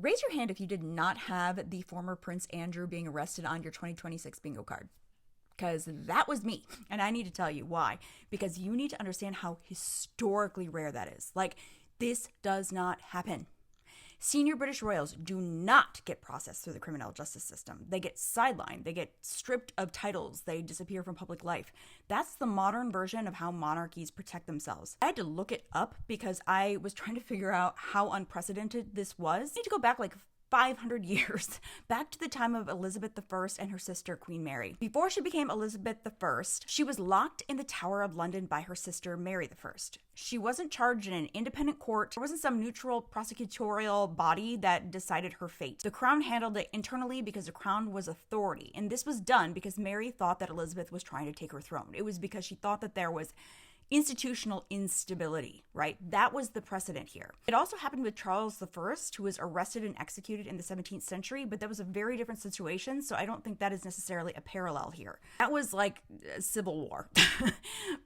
Raise your hand if you did not have the former Prince Andrew being arrested on your 2026 bingo card. Because that was me. And I need to tell you why. Because you need to understand how historically rare that is. Like, this does not happen. Senior British royals do not get processed through the criminal justice system. They get sidelined. They get stripped of titles. They disappear from public life. That's the modern version of how monarchies protect themselves. I had to look it up because I was trying to figure out how unprecedented this was. I need to go back like 500 years, back to the time of Elizabeth I and her sister, Queen Mary. Before she became Elizabeth I, she was locked in the Tower of London by her sister, Mary I. She wasn't charged in an independent court. There wasn't some neutral prosecutorial body that decided her fate. The Crown handled it internally because the Crown was authority. And this was done because Mary thought that Elizabeth was trying to take her throne. It was because she thought that there was institutional instability, right? That was the precedent here. It also happened with Charles I, who was arrested and executed in the 17th century, but that was a very different situation, so I don't think that is necessarily a parallel here. That was like a civil war.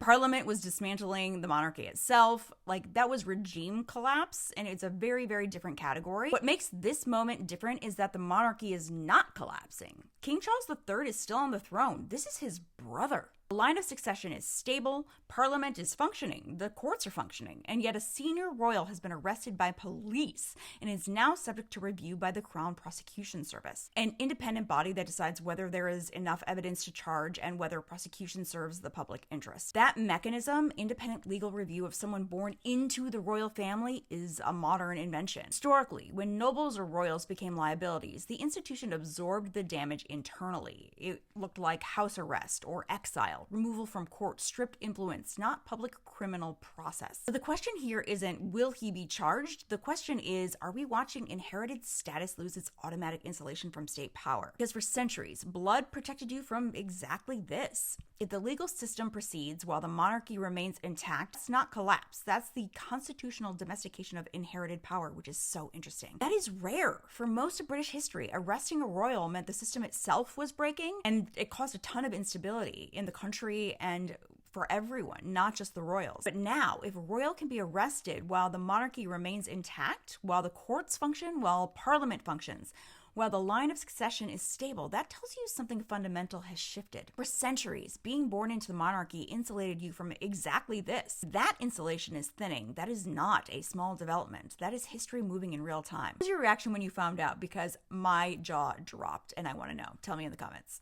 Parliament was dismantling the monarchy itself. Like, that was regime collapse, and it's a very, very different category. What makes this moment different is that the monarchy is not collapsing. King Charles III is still on the throne. This is his brother. The line of succession is stable, Parliament is functioning, the courts are functioning, and yet a senior royal has been arrested by police and is now subject to review by the Crown Prosecution Service, an independent body that decides whether there is enough evidence to charge and whether prosecution serves the public interest. That mechanism, independent legal review of someone born into the royal family, is a modern invention. Historically, when nobles or royals became liabilities, the institution absorbed the damage internally. It looked like house arrest or exile, removal from court, stripped influence, not public criminal process. So the question here isn't, will he be charged? The question is, are we watching inherited status lose its automatic insulation from state power? Because for centuries, blood protected you from exactly this. If the legal system proceeds while the monarchy remains intact, it's not collapse. That's the constitutional domestication of inherited power, which is so interesting. That is rare. For most of British history, arresting a royal meant the system itself was breaking, and it caused a ton of instability in the country and for everyone, not just the royals. But now, if a royal can be arrested while the monarchy remains intact, while the courts function, while parliament functions, while the line of succession is stable, that tells you something fundamental has shifted. For centuries, being born into the monarchy insulated you from exactly this. That insulation is thinning. That is not a small development. That is history moving in real time. What was your reaction when you found out? Because my jaw dropped and I want to know. Tell me in the comments.